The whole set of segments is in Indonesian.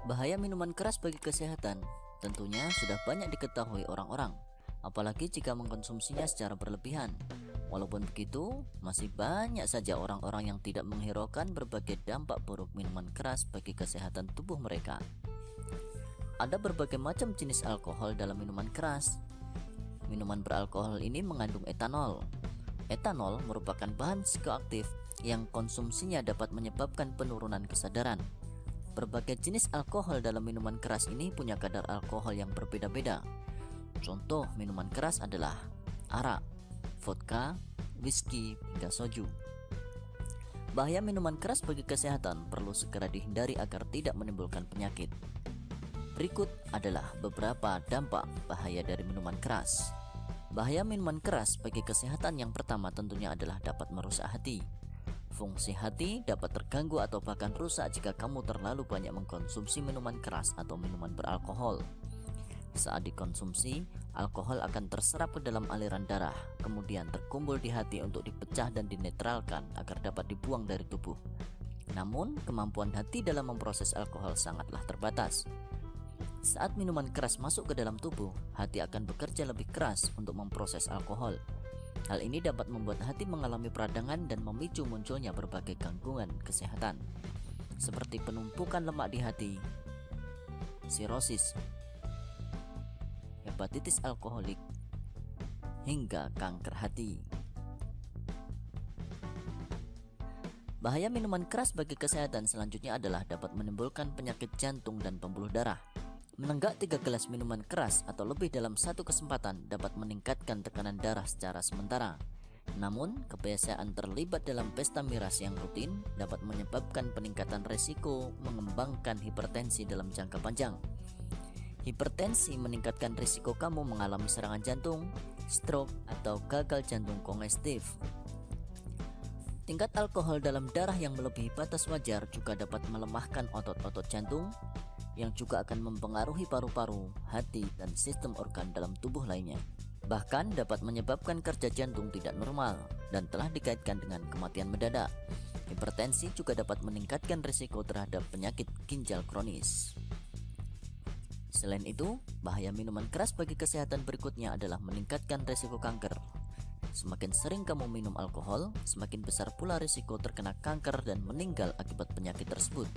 Bahaya minuman keras bagi kesehatan tentunya sudah banyak diketahui orang-orang, apalagi jika mengkonsumsinya secara berlebihan. Walaupun begitu, masih banyak saja orang-orang yang tidak menghiraukan berbagai dampak buruk minuman keras bagi kesehatan tubuh mereka. Ada berbagai macam jenis alkohol dalam minuman keras. Minuman beralkohol ini mengandung etanol. Etanol merupakan bahan psikoaktif yang konsumsinya dapat menyebabkan penurunan kesadaran. Berbagai jenis alkohol dalam minuman keras ini punya kadar alkohol yang berbeda-beda. Contoh minuman keras adalah arak, vodka, whisky, hingga soju. Bahaya minuman keras bagi kesehatan perlu segera dihindari agar tidak menimbulkan penyakit. Berikut adalah beberapa dampak bahaya dari minuman keras. Bahaya minuman keras bagi kesehatan yang pertama tentunya adalah dapat merusak hati. Fungsi hati dapat terganggu atau bahkan rusak jika kamu terlalu banyak mengkonsumsi minuman keras atau minuman beralkohol. Saat dikonsumsi, alkohol akan terserap ke dalam aliran darah, kemudian terkumpul di hati untuk dipecah dan dinetralkan agar dapat dibuang dari tubuh. Namun, kemampuan hati dalam memproses alkohol sangatlah terbatas. Saat minuman keras masuk ke dalam tubuh, hati akan bekerja lebih keras untuk memproses alkohol. Hal ini dapat membuat hati mengalami peradangan dan memicu munculnya berbagai gangguan kesehatan, seperti penumpukan lemak di hati, sirosis, hepatitis alkoholik, hingga kanker hati. Bahaya minuman keras bagi kesehatan selanjutnya adalah dapat menimbulkan penyakit jantung dan pembuluh darah. Menenggak 3 gelas minuman keras atau lebih dalam satu kesempatan dapat meningkatkan tekanan darah secara sementara. Namun, kebiasaan terlibat dalam pesta miras yang rutin dapat menyebabkan peningkatan resiko mengembangkan hipertensi dalam jangka panjang. Hipertensi meningkatkan risiko kamu mengalami serangan jantung, stroke, atau gagal jantung kongestif. Tingkat alkohol dalam darah yang melebihi batas wajar juga dapat melemahkan otot-otot jantung, yang juga akan mempengaruhi paru-paru, hati, dan sistem organ dalam tubuh lainnya. Bahkan dapat menyebabkan kerja jantung tidak normal dan telah dikaitkan dengan kematian mendadak. Hipertensi juga dapat meningkatkan risiko terhadap penyakit ginjal kronis. Selain itu, bahaya minuman keras bagi kesehatan berikutnya adalah meningkatkan risiko kanker. Semakin sering kamu minum alkohol, semakin besar pula risiko terkena kanker dan meninggal akibat penyakit tersebut.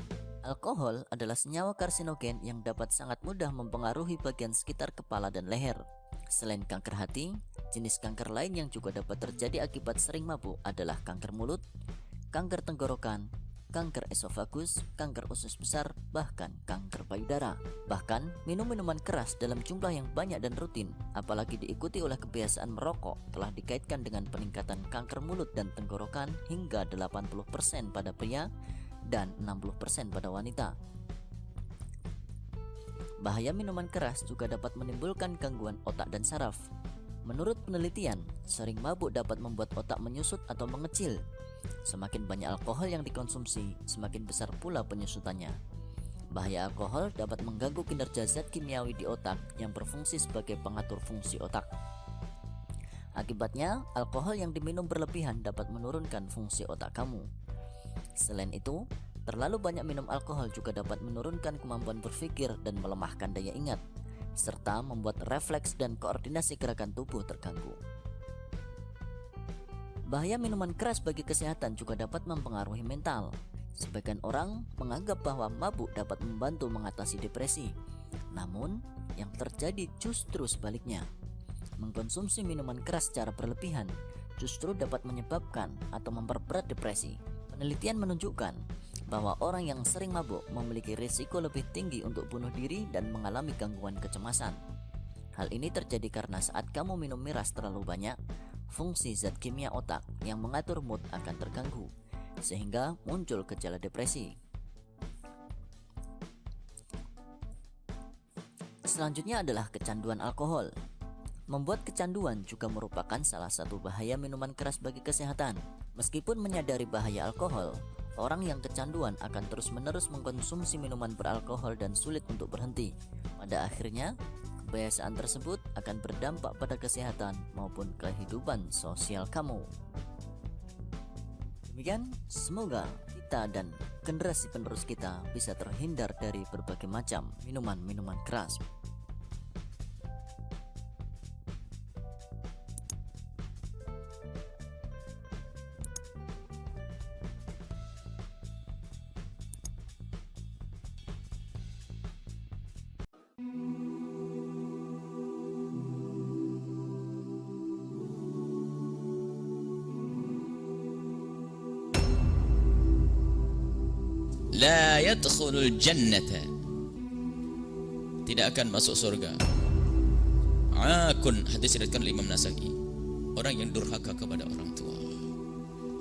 Alkohol adalah senyawa karsinogen yang dapat sangat mudah mempengaruhi bagian sekitar kepala dan leher. Selain kanker hati, jenis kanker lain yang juga dapat terjadi akibat sering mabuk adalah kanker mulut, kanker tenggorokan, kanker esofagus, kanker usus besar, bahkan kanker payudara. Bahkan, minum minuman keras dalam jumlah yang banyak dan rutin, apalagi diikuti oleh kebiasaan merokok, telah dikaitkan dengan peningkatan kanker mulut dan tenggorokan hingga 80% pada pria dan 60% pada wanita. Bahaya minuman keras juga dapat menimbulkan gangguan otak dan saraf. Menurut penelitian, sering mabuk dapat membuat otak menyusut atau mengecil. Semakin banyak alkohol yang dikonsumsi, semakin besar pula penyusutannya. Bahaya alkohol dapat mengganggu kinerja zat kimiawi di otak yang berfungsi sebagai pengatur fungsi otak. Akibatnya, alkohol yang diminum berlebihan dapat menurunkan fungsi otak kamu. Selain itu, terlalu banyak minum alkohol juga dapat menurunkan kemampuan berpikir dan melemahkan daya ingat, serta membuat refleks dan koordinasi gerakan tubuh terganggu. Bahaya minuman keras bagi kesehatan juga dapat mempengaruhi mental. Sebagian orang menganggap bahwa mabuk dapat membantu mengatasi depresi. Namun, yang terjadi justru sebaliknya. Mengkonsumsi minuman keras secara berlebihan justru dapat menyebabkan atau memperberat depresi. Penelitian menunjukkan bahwa orang yang sering mabuk memiliki risiko lebih tinggi untuk bunuh diri dan mengalami gangguan kecemasan. Hal ini terjadi karena saat kamu minum miras terlalu banyak, fungsi zat kimia otak yang mengatur mood akan terganggu, sehingga muncul gejala depresi. Selanjutnya adalah kecanduan alkohol. Membuat kecanduan juga merupakan salah satu bahaya minuman keras bagi kesehatan. Meskipun menyadari bahaya alkohol, orang yang kecanduan akan terus-menerus mengkonsumsi minuman beralkohol dan sulit untuk berhenti. Pada akhirnya, kebiasaan tersebut akan berdampak pada kesehatan maupun kehidupan sosial kamu. Demikian, semoga kita dan generasi penerus kita bisa terhindar dari berbagai macam minuman-minuman keras. La yadkhulul jannata, tidak akan masuk surga. Akun, hadis diriwayatkan oleh Imam Nasa'i, orang yang durhaka kepada orang tua.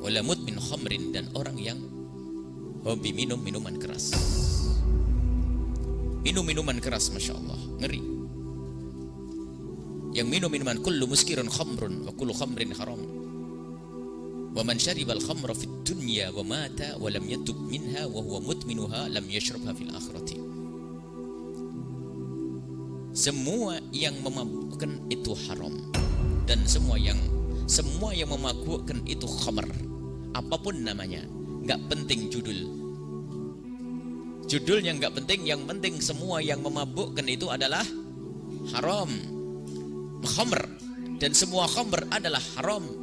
Wala mudmin khamrin, dan orang yang hobi minum minuman keras. Minum minuman keras, masya Allah, ngeri. Yang minum minuman, kullu muskirun khamrun wa kullu khamrin haram. Wa man syaribal khamra fid dunya wa mata wa lam yatub minha wa huwa mutminuha lam yashrabha fil akhirati. Semua yang memabukkan itu haram, dan semua yang memabukkan itu khamr, apapun namanya, nggak penting judulnya nggak penting, yang penting semua yang memabukkan itu adalah haram, khamr, dan semua khamr adalah haram.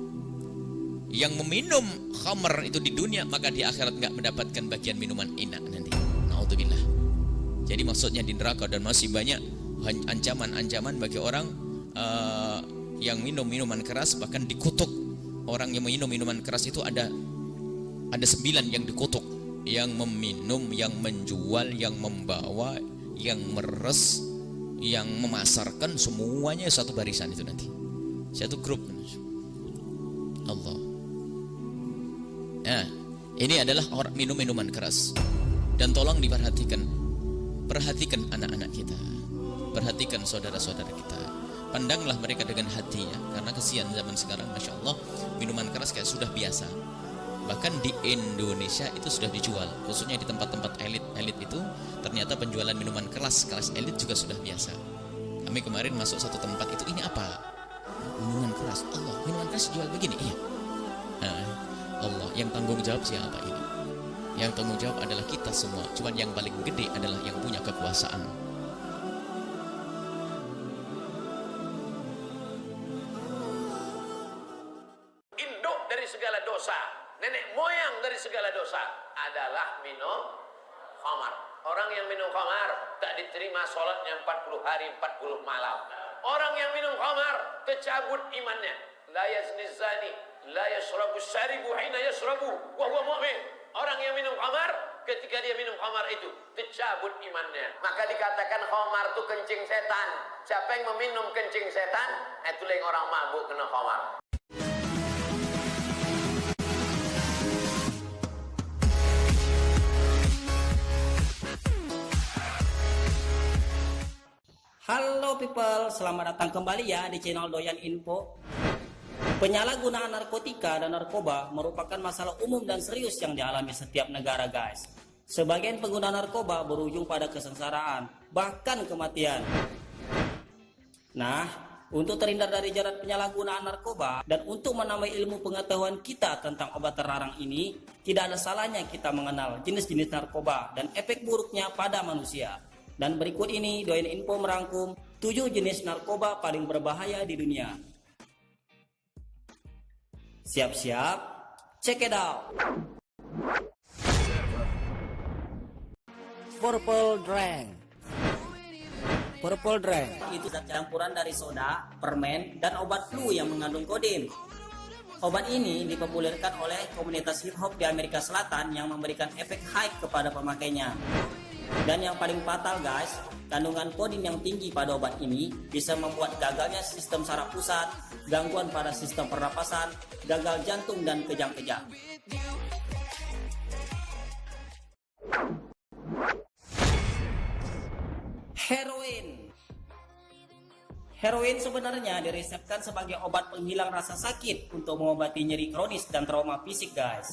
Yang meminum khamr itu di dunia, maka di akhirat nggak mendapatkan bagian minuman enak nanti. Naudzubillah. Jadi maksudnya di neraka, dan masih banyak ancaman-ancaman bagi orang yang minum minuman keras, bahkan dikutuk. Orang yang minum minuman keras itu ada 9 yang dikutuk, yang meminum, yang menjual, yang membawa, yang meres, yang memasarkan, semuanya satu barisan itu nanti, satu grup. Allah. Nah, ini adalah orang minum minuman keras. Dan tolong diperhatikan, perhatikan anak-anak kita, perhatikan saudara-saudara kita, pandanglah mereka dengan hati ya, karena kesian zaman sekarang, masya Allah, minuman keras kayak sudah biasa. Bahkan di Indonesia itu sudah dijual, khususnya di tempat-tempat elit itu, ternyata penjualan minuman kelas elit juga sudah biasa. Kami kemarin masuk satu tempat itu, ini apa? Minuman keras. Allah, minuman keras jual begini? Iya. Allah, yang tanggung jawab siapa ini? Yang tanggung jawab adalah kita semua. Cuman yang paling gede adalah yang punya kekuasaan. Induk dari segala dosa, nenek moyang dari segala dosa adalah minum khamar. Orang yang minum khamar tak diterima sholatnya 40 hari 40 malam. Orang yang minum khamar tercabut imannya. La yazni zani, la yashrabu syaribu hina yashrabu wa huwa mu'min. Orang yang minum khamar, ketika dia minum khamar itu tercabut imannya. Maka dikatakan khamar itu kencing setan. Siapa yang meminum kencing setan, itulah yang orang mabuk kena khamar. Halo people, selamat datang kembali ya di channel Doyan Info. Penyalahgunaan narkotika dan narkoba merupakan masalah umum dan serius yang dialami setiap negara, guys. Sebagian pengguna narkoba berujung pada kesengsaraan, bahkan kematian. Nah, untuk terhindar dari jerat penyalahgunaan narkoba dan untuk menambah ilmu pengetahuan kita tentang obat terlarang ini, tidak ada salahnya kita mengenal jenis-jenis narkoba dan efek buruknya pada manusia. Dan berikut ini Doyan Info merangkum 7 jenis narkoba paling berbahaya di dunia. Siap-siap, check it out. Purple Drank. Purple Drank Itu zat campuran dari soda, permen, dan obat flu yang mengandung kodein. Obat ini dipopulerkan oleh komunitas hip hop di Amerika Selatan yang memberikan efek hype kepada pemakainya. Dan yang paling fatal, guys, kandungan kodein yang tinggi pada obat ini bisa membuat gagalnya sistem saraf pusat, gangguan pada sistem pernapasan, gagal jantung, dan kejang-kejang. Heroin sebenarnya diresepkan sebagai obat penghilang rasa sakit untuk mengobati nyeri kronis dan trauma fisik, guys.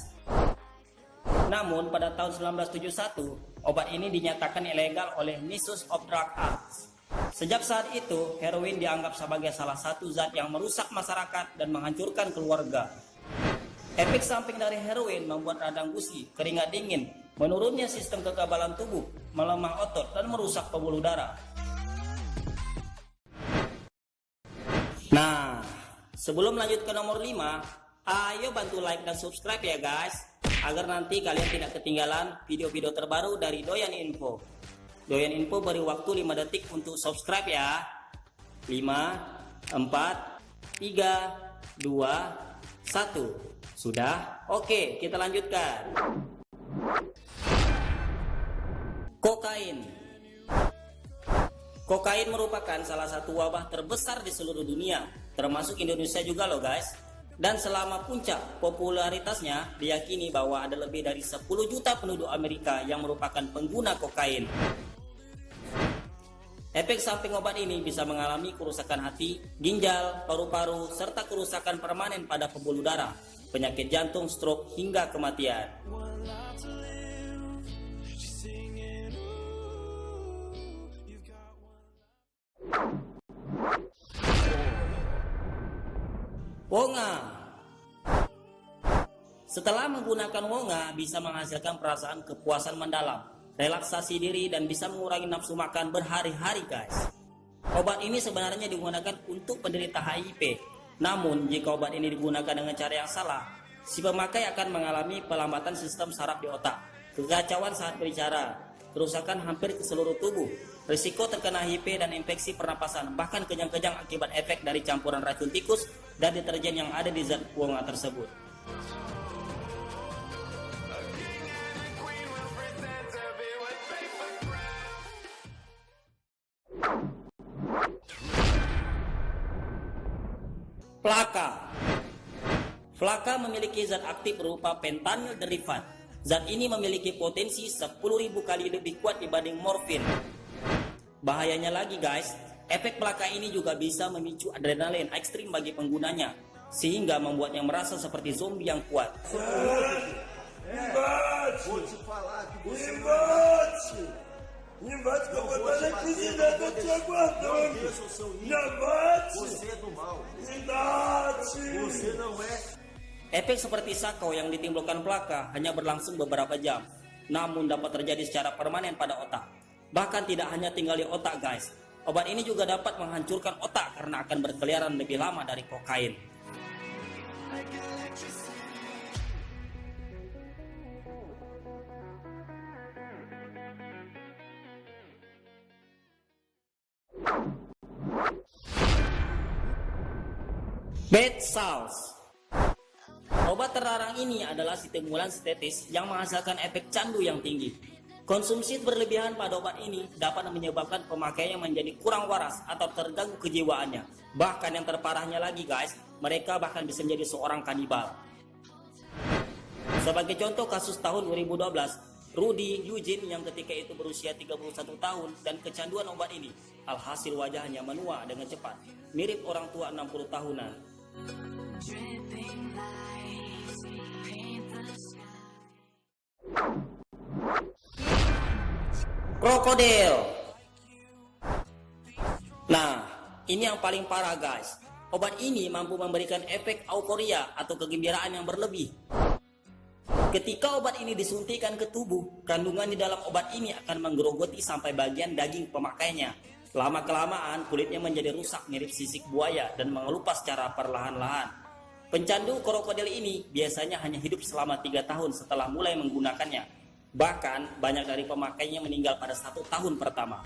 Namun pada tahun 1971, obat ini dinyatakan ilegal oleh Misuse of Drug Act. Sejak saat itu, heroin dianggap sebagai salah satu zat yang merusak masyarakat dan menghancurkan keluarga. Efek samping dari heroin membuat radang gusi, keringat dingin, menurunnya sistem kekebalan tubuh, melemah otot, dan merusak pembuluh darah. Nah, sebelum lanjut ke nomor 5, ayo bantu like dan subscribe ya guys, agar nanti kalian tidak ketinggalan video-video terbaru dari Doyan Info. Doyan Info beri waktu 5 detik untuk subscribe ya. 5, 4, 3, 2, 1. Sudah? Oke, kita lanjutkan. Kokain. Kokain merupakan salah satu wabah terbesar di seluruh dunia, termasuk Indonesia juga loh guys. Dan selama puncak popularitasnya, diyakini bahwa ada lebih dari 10 juta penduduk Amerika yang merupakan pengguna kokain. Efek samping obat ini bisa mengalami kerusakan hati, ginjal, paru-paru, serta kerusakan permanen pada pembuluh darah, penyakit jantung, stroke, hingga kematian. Wonga. Setelah menggunakan wonga bisa menghasilkan perasaan kepuasan mendalam, relaksasi diri, dan bisa mengurangi nafsu makan berhari-hari guys. Obat ini sebenarnya digunakan untuk penderita HIV. Namun jika obat ini digunakan dengan cara yang salah, si pemakai akan mengalami pelambatan sistem saraf di otak, kekacauan saat berbicara, kerusakan hampir ke seluruh tubuh, risiko terkena HIV dan infeksi pernapasan, bahkan kejang-kejang akibat efek dari campuran racun tikus dan deterjen yang ada di zat wonga tersebut. Flaka. Flaka memiliki zat aktif berupa fentanyl derivat. Zat ini memiliki potensi 10.000 kali lebih kuat dibanding morfin. Bahayanya lagi guys, efek flaka ini juga bisa memicu adrenalin ekstrim bagi penggunanya, sehingga membuatnya merasa seperti zombie yang kuat. Efek seperti sakau yang ditimbulkan flaka hanya berlangsung beberapa jam, namun dapat terjadi secara permanen pada otak. Bahkan tidak hanya tinggal di otak guys, obat ini juga dapat menghancurkan otak karena akan berkeliaran lebih lama dari kokain. Bed salts. Obat terlarang ini adalah stimulan sintetis yang menghasilkan efek candu yang tinggi. Konsumsi berlebihan pada obat ini dapat menyebabkan pemakainya menjadi kurang waras atau terganggu kejiwaannya. Bahkan yang terparahnya lagi guys, mereka bahkan bisa menjadi seorang kanibal. Sebagai contoh kasus tahun 2012, Rudy Eugene yang ketika itu berusia 31 tahun dan kecanduan obat ini. Alhasil wajahnya menua dengan cepat, mirip orang tua 60 tahunan. Krokodil. Nah, ini yang paling parah guys. Obat ini mampu memberikan efek euforia atau kegembiraan yang berlebih. Ketika obat ini disuntikan ke tubuh, kandungan di dalam obat ini akan menggerogoti sampai bagian daging pemakainya. Lama-kelamaan kulitnya menjadi rusak mirip sisik buaya dan mengelupas secara perlahan-lahan. Pencandu krokodil ini biasanya hanya hidup selama 3 tahun setelah mulai menggunakannya. Bahkan banyak dari pemakainya meninggal pada 1 tahun pertama.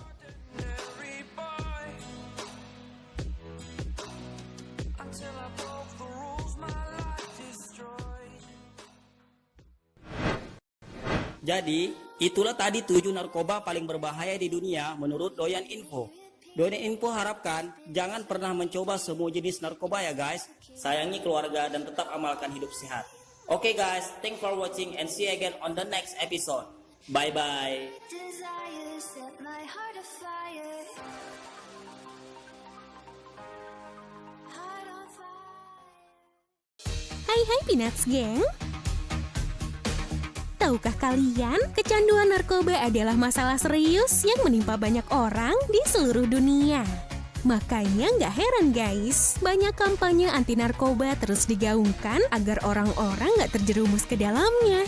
Jadi, itulah tadi 7 narkoba paling berbahaya di dunia menurut Doyan Info. Doyan Info harapkan jangan pernah mencoba semua jenis narkoba ya guys. Sayangi keluarga dan tetap amalkan hidup sehat. Oke guys, thanks for watching and see you again on the next episode. Bye bye. Hai Peanuts Gang. Tahukah kalian, kecanduan narkoba adalah masalah serius yang menimpa banyak orang di seluruh dunia. Makanya nggak heran guys, banyak kampanye anti narkoba terus digaungkan agar orang-orang nggak terjerumus ke dalamnya.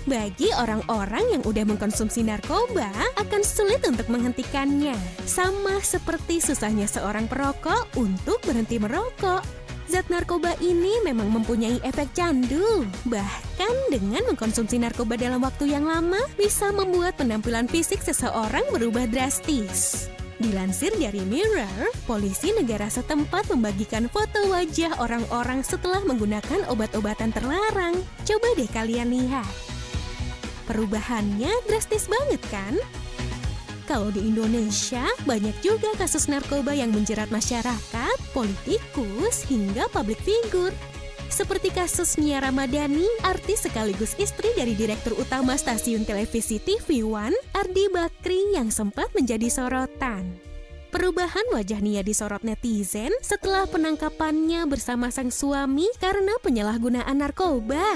Bagi orang-orang yang udah mengkonsumsi narkoba, akan sulit untuk menghentikannya. Sama seperti susahnya seorang perokok untuk berhenti merokok. Zat narkoba ini memang mempunyai efek candu. Bahkan dengan mengkonsumsi narkoba dalam waktu yang lama, bisa membuat penampilan fisik seseorang berubah drastis. Dilansir dari Mirror, polisi negara setempat membagikan foto wajah orang-orang setelah menggunakan obat-obatan terlarang. Coba deh kalian lihat. Perubahannya drastis banget kan? Kalau di Indonesia, banyak juga kasus narkoba yang menjerat masyarakat, politikus, hingga publik figur. Seperti kasus Nia Ramadhani, artis sekaligus istri dari Direktur Utama Stasiun Televisi TV One, Ardi Bakri yang sempat menjadi sorotan. Perubahan wajah Nia disorot netizen setelah penangkapannya bersama sang suami karena penyalahgunaan narkoba.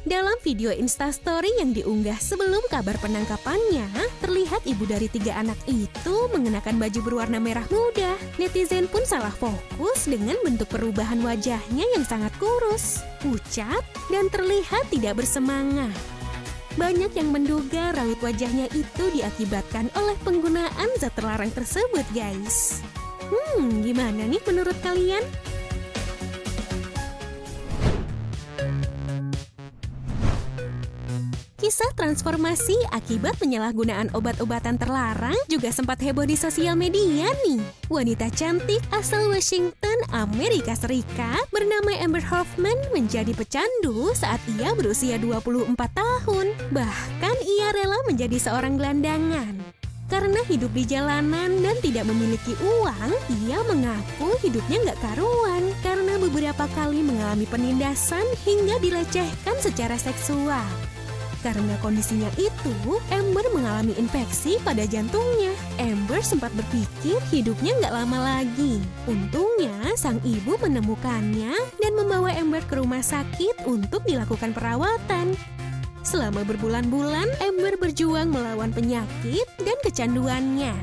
Dalam video Instastory yang diunggah sebelum kabar penangkapannya, terlihat ibu dari 3 anak itu mengenakan baju berwarna merah muda. Netizen pun salah fokus dengan bentuk perubahan wajahnya yang sangat kurus, pucat, dan terlihat tidak bersemangat. Banyak yang menduga raut wajahnya itu diakibatkan oleh penggunaan zat terlarang tersebut, guys. Gimana nih menurut kalian? Kisah transformasi akibat penyalahgunaan obat-obatan terlarang juga sempat heboh di sosial media nih. Wanita cantik asal Washington, Amerika Serikat bernama Amber Hoffman menjadi pecandu saat ia berusia 24 tahun. Bahkan ia rela menjadi seorang gelandangan. Karena hidup di jalanan dan tidak memiliki uang, ia mengaku hidupnya nggak karuan karena beberapa kali mengalami penindasan hingga dilecehkan secara seksual. Karena kondisinya itu, Amber mengalami infeksi pada jantungnya. Amber sempat berpikir hidupnya nggak lama lagi. Untungnya, sang ibu menemukannya dan membawa Amber ke rumah sakit untuk dilakukan perawatan. Selama berbulan-bulan, Amber berjuang melawan penyakit dan kecanduannya.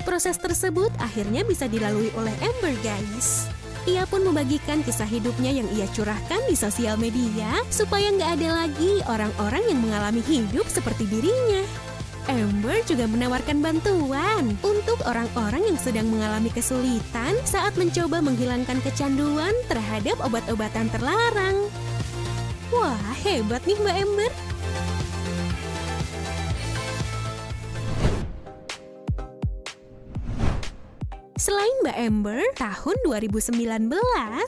Proses tersebut akhirnya bisa dilalui oleh Amber, guys. Ia pun membagikan kisah hidupnya yang ia curahkan di sosial media supaya nggak ada lagi orang-orang yang mengalami hidup seperti dirinya. Amber juga menawarkan bantuan untuk orang-orang yang sedang mengalami kesulitan saat mencoba menghilangkan kecanduan terhadap obat-obatan terlarang. Wah, hebat nih Mbak Amber. Selain Mbak Amber, tahun 2019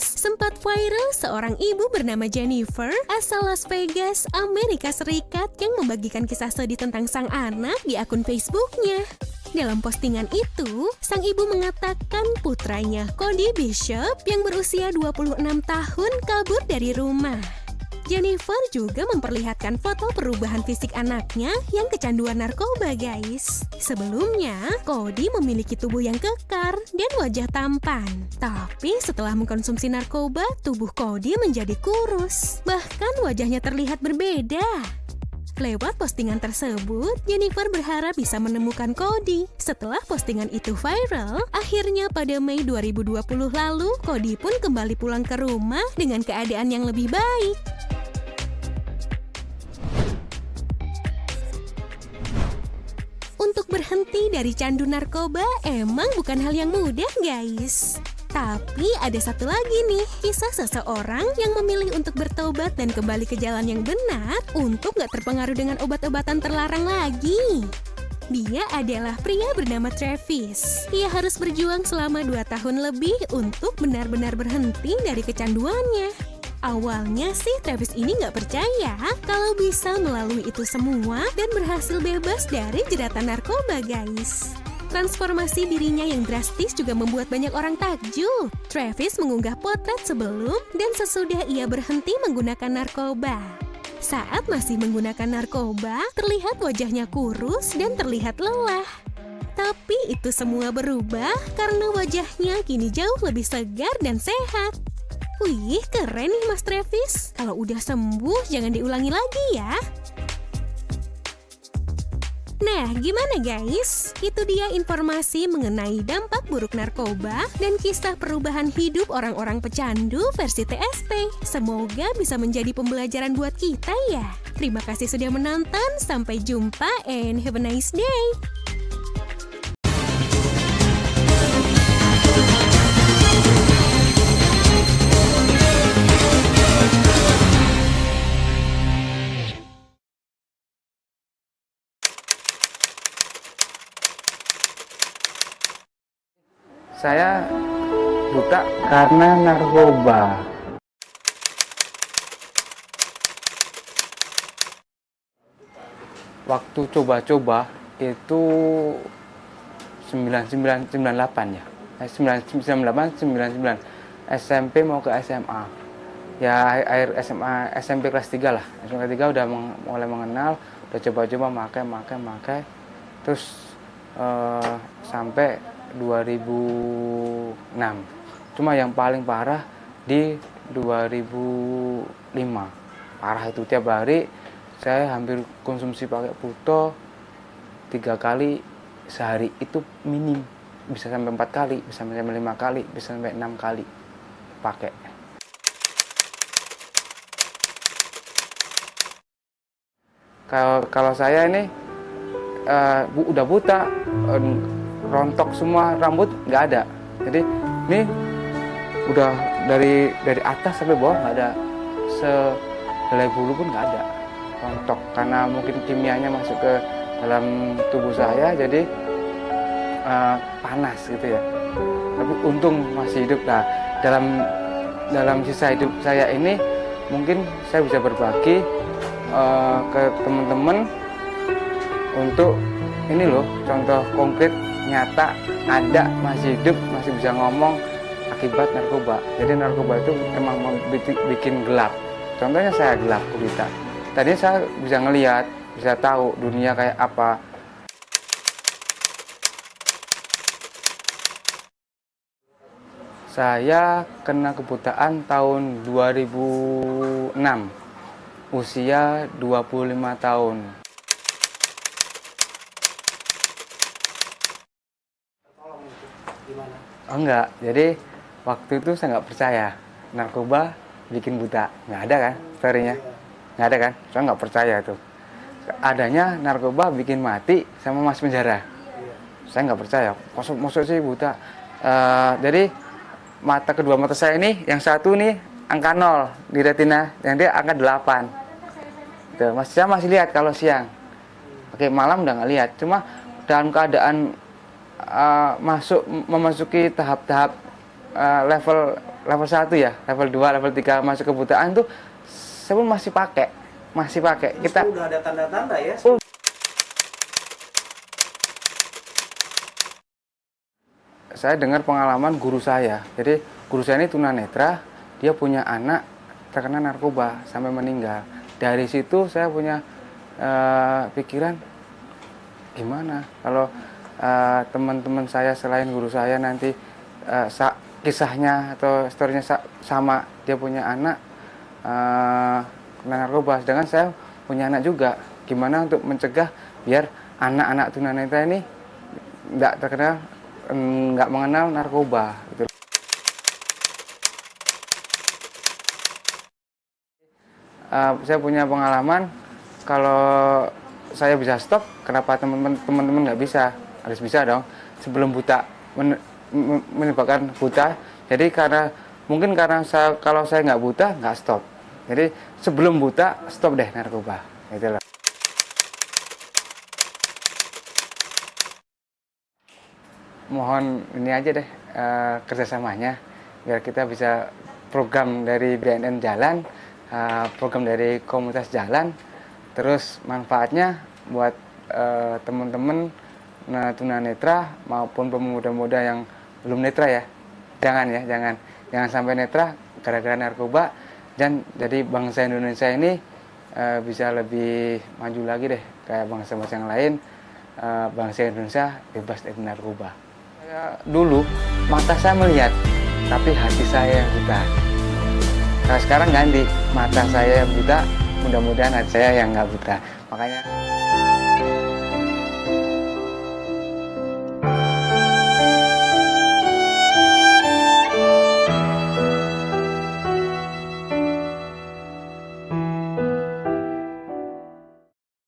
sempat viral seorang ibu bernama Jennifer asal Las Vegas, Amerika Serikat yang membagikan kisah sedih tentang sang anak di akun Facebooknya. Dalam postingan itu, sang ibu mengatakan putranya, Cody Bishop, yang berusia 26 tahun kabur dari rumah. Jennifer juga memperlihatkan foto perubahan fisik anaknya yang kecanduan narkoba, guys. Sebelumnya, Cody memiliki tubuh yang kekar dan wajah tampan. Tapi setelah mengkonsumsi narkoba, tubuh Cody menjadi kurus. Bahkan wajahnya terlihat berbeda. Lewat postingan tersebut, Jennifer berharap bisa menemukan Cody. Setelah postingan itu viral, akhirnya pada Mei 2020 lalu, Cody pun kembali pulang ke rumah dengan keadaan yang lebih baik. Untuk berhenti dari candu narkoba emang bukan hal yang mudah, guys. Tapi ada satu lagi nih, kisah seseorang yang memilih untuk bertobat dan kembali ke jalan yang benar untuk gak terpengaruh dengan obat-obatan terlarang lagi. Dia adalah pria bernama Travis. Ia harus berjuang selama 2 tahun lebih untuk benar-benar berhenti dari kecanduannya. Awalnya sih Travis ini nggak percaya kalau bisa melalui itu semua dan berhasil bebas dari jeratan narkoba, guys. Transformasi dirinya yang drastis juga membuat banyak orang takjub. Travis mengunggah potret sebelum dan sesudah ia berhenti menggunakan narkoba. Saat masih menggunakan narkoba, terlihat wajahnya kurus dan terlihat lelah. Tapi itu semua berubah karena wajahnya kini jauh lebih segar dan sehat. Wih, keren nih Mas Travis. Kalau udah sembuh, jangan diulangi lagi ya. Nah, gimana guys? Itu dia informasi mengenai dampak buruk narkoba dan kisah perubahan hidup orang-orang pecandu versi TSP. Semoga bisa menjadi pembelajaran buat kita ya. Terima kasih sudah menonton, sampai jumpa and have a nice day. Saya buta karena narkoba. Waktu coba-coba itu 9998 ya. 99 SMP mau ke SMA. Ya akhir SMA SMP kelas 3 lah. SMP kelas 3 udah mulai mengenal, udah coba-coba makai. Terus sampai 2006. Cuma yang paling parah di 2005. Parah itu, tiap hari saya hampir konsumsi pakai puto 3 kali sehari, itu minim. Bisa sampai 4 kali, bisa sampai 5 kali, bisa sampai 6 kali pakai. Kalau saya ini udah buta, rontok semua, rambut nggak ada. Jadi ini udah dari atas sampai bawah nggak ada, sehelai bulu pun nggak ada, rontok karena mungkin kimianya masuk ke dalam tubuh saya, jadi panas gitu ya. Tapi untung masih hidup. Nah, dalam sisa hidup saya ini mungkin saya bisa berbagi ke teman-teman untuk ini loh, contoh konkret nyata, ada, masih hidup, masih bisa ngomong akibat narkoba. Jadi narkoba itu emang bikin gelap. Contohnya saya gelap gulita. Tadinya saya bisa ngelihat, bisa tahu dunia kayak apa. Saya kena kebutaan tahun 2006, usia 25 tahun. Oh enggak, jadi waktu itu saya nggak percaya narkoba bikin buta. Nggak ada kan story-nya? Nggak ada kan? Saya nggak percaya tuh. Adanya narkoba bikin mati sama masuk penjara. Saya nggak percaya. Masuk sih buta. Jadi kedua mata saya ini, yang satu nih angka 0 di retina, yang dia angka 8. Tuh, saya masih lihat kalau siang. Oke, malam udah nggak lihat. Cuma dalam keadaan memasuki tahap-tahap level 1 ya, level 2, level 3 masuk kebutaan tuh saya pun masih pakai. Kita udah ada tanda-tanda ya. Saya dengar pengalaman guru saya. Jadi guru saya ini tunanetra, dia punya anak terkena narkoba sampai meninggal. Dari situ saya punya pikiran gimana kalau teman-teman saya selain guru saya nanti kisahnya atau story-nya sama, dia punya anak kena narkoba, sedangkan saya punya anak juga. Gimana untuk mencegah biar anak-anak tunanetra ini nggak mengenal narkoba gitu. Saya punya pengalaman, kalau saya bisa stop, kenapa teman-teman nggak bisa? Harus bisa dong, sebelum buta, menyebabkan buta. Jadi mungkin karena kalau saya nggak buta, nggak stop. Jadi sebelum buta, stop deh narkoba, gitu loh. Mohon ini aja deh kerjasamanya, biar kita bisa program dari BNN jalan, program dari komunitas jalan, terus manfaatnya buat teman-teman tunanetra maupun pemuda-pemuda yang belum netra ya. Jangan sampai netra gara-gara narkoba, dan jadi bangsa Indonesia ini bisa lebih maju lagi deh, kayak bangsa-bangsa yang lain. Bangsa Indonesia bebas dari narkoba. Dulu mata saya melihat, tapi hati saya yang buta. Nah, sekarang ganti, mata saya yang buta, mudah-mudahan hati saya yang nggak buta. Makanya